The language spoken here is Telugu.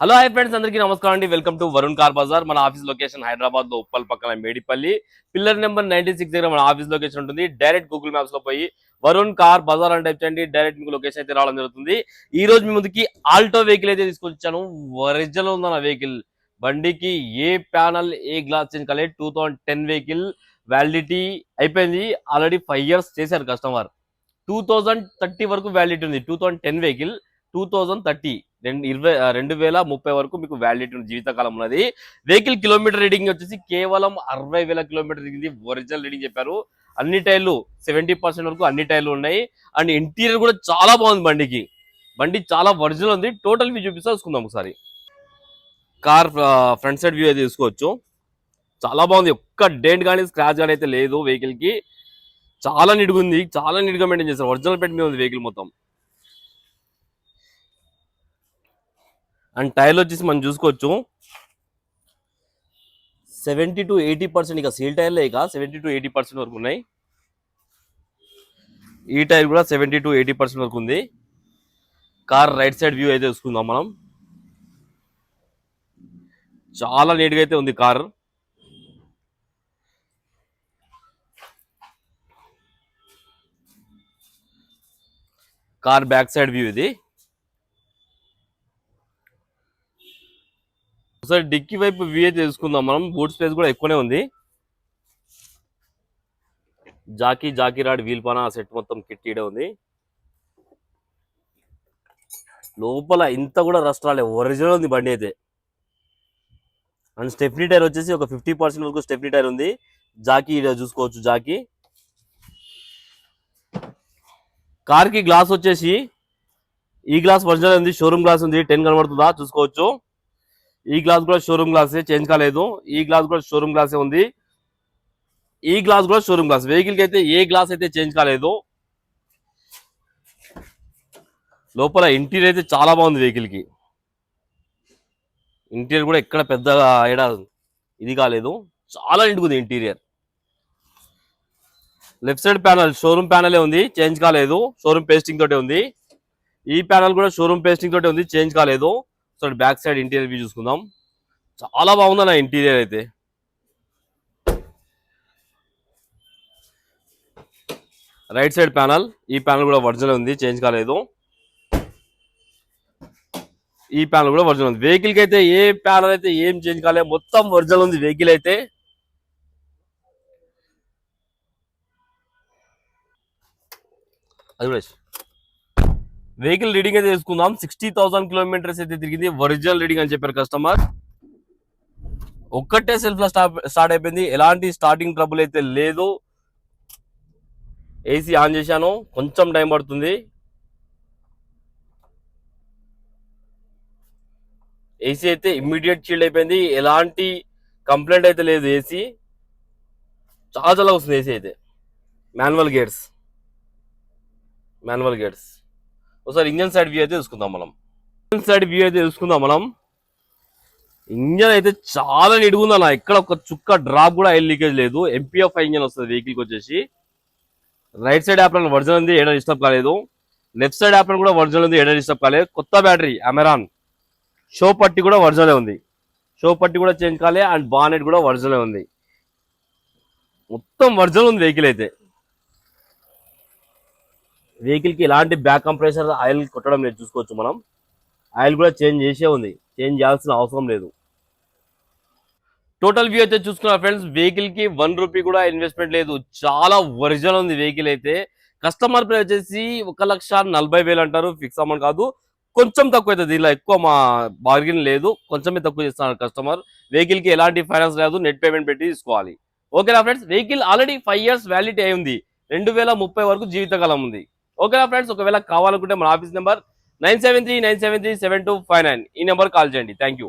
హలో హాయ్ ఫ్రెండ్స్, అందరికీ నమస్కారం అండి. Welcome to Varun car Bazaar. మన ఆఫీస్ లొకేషన్ హైదరాబాద్ లో ఉప్పల్ పక్కన మేడిపల్లి పిల్లర్ నెంబర్ 96 దగ్గర మన ఆఫీస్ లొకేషన్ ఉంటుంది. డైరెక్ట్ గూగుల్ మ్యాప్స్ లో పోయి వరుణ్ కార్ బజార్ అని టైప్ చేయండి, డైరెక్ట్ మీకు లొకేషన్ అయితే రావడం జరుగుతుంది. ఈ రోజు మీ ముందుకి ఆల్టో వెహికల్ అయితే తీసుకొచ్చాను. ఒరిజినల్ ఉందన్న వెహికల్. బండికి ఏ ప్యానల్ ఏ గ్లాస్ చేంజ్ కాలేదు. 2010 వెహికల్, వ్యాలిడిటీ అయిపోయింది. ఆల్రెడీ 5 years చేశారు కస్టమర్. 2030 వరకు వ్యాలిడిటీ ఉంది. 2010 వెహికల్ 2030 2030 వరకు మీకు వ్యాలిడిటీ జీవితకాలం ఉన్నది. వెహికల్ కిలోమీటర్ రీడింగ్ వచ్చేసి కేవలం 60,000 కిలోమీటర్ దిగింది. ఒరిజినల్ రీడింగ్ చెప్పారు. అన్ని టైర్లు 70% వరకు అన్ని టైర్లు ఉన్నాయి. అండ్ ఇంటీరియర్ కూడా చాలా బాగుంది. బండి చాలా ఒరిజినల్ ఉంది. టోటల్ వ్యూ చూపిస్తా, చూసుకుందాం ఒకసారి. కార్ ఫ్రంట్ సైడ్ వ్యూ అయితే తీసుకోవచ్చు. చాలా బాగుంది. ఒక్క డెంట్ కానీ స్క్రాచ్ కానీ అయితే లేదు వెహికల్ కి. చాలా నీట్గా ఉంది. చాలా నీట్ గా మెయింటైన్ చేస్తారు. ఒరిజినల్ పెయింట్ మీద ఉంది వెహికల్ మొత్తం. అండ్ టైర్లు వచ్చేసి మనం చూసుకోవచ్చు 70 to 80%. ఇక సీల్ టైర్లే ఇక 70 to 80% వరకు ఉన్నాయి. ఈ టైర్ కూడా 70 to 80% వరకు ఉంది. కార్ రైట్ సైడ్ వ్యూ అయితే చూసుకుందాం మనం. చాలా నీట్గా అయితే ఉంది car. Car back side view ఇది. ఒకసారి డిక్కీ వైపు వ్యూ అయితే తెలుసుకుందాం మనం. బూట్ స్పేస్ కూడా ఎక్కువనే ఉంది. జాకీ రాడ్ వీల్ పాన సెట్ మొత్తం కిట్ ఈడే ఉంది. లోపల ఇంత కూడా రస్ట్ రాలే, ఒరిజినల్ ఉంది బండి అయితే. అండ్ స్టెప్నీ టైర్ వచ్చేసి ఒక 50% వరకు స్టెప్నీ టైర్ ఉంది. జాకీ ఈడ చూసుకోవచ్చు. జాకీ కార్ కి గ్లాస్ వచ్చేసి ఈ గ్లాస్ ఒరిజినల్ ఉంది. షోరూమ్ గ్లాస్ ఉంది. 10 కనబడుతుందా చూసుకోవచ్చు. ఈ గ్లాస్ కూడా షోరూమ్ గ్లాసే, చేంజ్ కాలేదు. ఈ గ్లాస్ కూడా షోరూమ్ గ్లాసే ఉంది. ఈ గ్లాస్ కూడా షోరూమ్ గ్లాస్. వెహికల్ కి అయితే ఏ గ్లాస్ అయితే చేంజ్ కాలేదు. లోపల ఇంటీరియర్ అయితే చాలా బాగుంది వెహికల్ కి. ఇంటీరియర్ కూడా ఎక్కడ పెద్దగా ఇది కాలేదు. చాలా నిండుకుంది interior. Left side panel showroom ప్యానలే ఉంది, చేంజ్ కాలేదు. షోరూమ్ పేస్టింగ్ తోటే ఉంది. ఈ ప్యానల్ కూడా షోరూమ్ పేస్టింగ్ తోటే ఉంది, చేంజ్ కాలేదు. So back side interior view చూసుకుందాం. చాలా బాగుందన్న ఇంటీరియర్ అయితే. రైట్ సైడ్ ప్యానల్, ఈ ప్యానల్ కూడా ఒరిజినల్ ఉంది, చేంజ్ కాలేదు. ఈ ప్యానల్ కూడా ఒరిజినల్ ఉంది. వెహికల్ కి అయితే ఏ ప్యానల్ అయితే ఏం చేంజ్ కాలేదు, మొత్తం ఒరిజినల్ ఉంది వెహికల్ అయితే. అది కూడా వెహికల్ రీడింగ్ అయితే తీసుకుందాం. 60,000 కిలోమీటర్స్ అయితే తిరిగింది. ఒరిజినల్ రీడింగ్ అని చెప్పారు కస్టమర్. ఒక్కటే సెల్ఫ్ లో స్టార్ట్ అయిపోయింది. ఎలాంటి స్టార్టింగ్ ట్రబుల్ అయితే లేదు. ఏసీ ఆన్ చేశాను, కొంచెం టైం పడుతుంది. ఏసీ అయితే ఇమ్మీడియట్ చీల్డ్ అయిపోయింది. ఎలాంటి కంప్లైంట్ అయితే లేదు. ఏసీ చాలా వస్తుంది. ఏసీ అయితే మాన్యువల్ గేర్స్. ఒకసారి ఇంజన్ సైడ్ వ్యూ అయితే చూసుకుందాం మనం. ఇంజన్ అయితే చాలా నిడుగుందన్న. ఎక్కడ ఒక చుక్క డ్రాప్ కూడా ఆయిల్ లీకేజ్ లేదు. ఎంపీఎఫ్ ఇంజన్ వస్తుంది వెహికల్కి వచ్చేసి. రైట్ సైడ్ యాప్రన్ ఒరిజినల్ ఉంది, ఎక్కడ డిస్టర్బ్ కాలేదు. లెఫ్ట్ సైడ్ యాప్రన్ కూడా ఒరిజినల్ ఉంది, ఎక్కడ డిస్టర్బ్ కాలేదు. కొత్త బ్యాటరీ అమెరాన్. షో పట్టి కూడా ఒరిజినల్ ఉంది. షో పట్టి కూడా చేంజ్ కాలే. అండ్ బానెట్ కూడా ఒరిజినల్ ఉంది. మొత్తం ఒరిజినల్ ఉంది వెహికల్ అయితే. వెహికల్ కి ఎలాంటి బ్యాక్ కంప్రెసర్ ఆయిల్ కొట్టడం లేదు, చూసుకోవచ్చు మనం. ఆయిల్ కూడా చేంజ్ చేసే ఉంది, చేంజ్ చేయాల్సిన అవసరం లేదు. టోటల్ వ్యూ అయితే చూసుకున్నా ఫ్రెండ్స్, వెహికల్ కి 1 రూపీ కూడా ఇన్వెస్ట్మెంట్ లేదు. చాలా ఒరిజినల్ ఉంది వెహికల్ అయితే. కస్టమర్ ప్రైస్ వచ్చేసి 1,40,000 అంటారు. ఫిక్స్ అమౌంట్ కాదు, కొంచెం తక్కువ అవుతుంది. దీనిలో ఎక్కువ మా బార్గెన్ లేదు, కొంచెమే తక్కువ చేస్తున్నారు కస్టమర్. వెహికల్ కి ఎలాంటి ఫైనాన్స్ లేదు, నెట్ పేమెంట్ పెట్టి తీసుకోవాలి. ఓకేనా friends, vehicle already 5 years validity అయి ఉంది. 2030 వరకు జీవితకాలం ఉంది. ఓకేనా ఫ్రెండ్స్, ఒకవేళ కావాలనుకుంటే మన ఆఫీస్ నెంబర్ 9739737259 ఈ నెంబర్ కాల్ చేయండి. Thank you.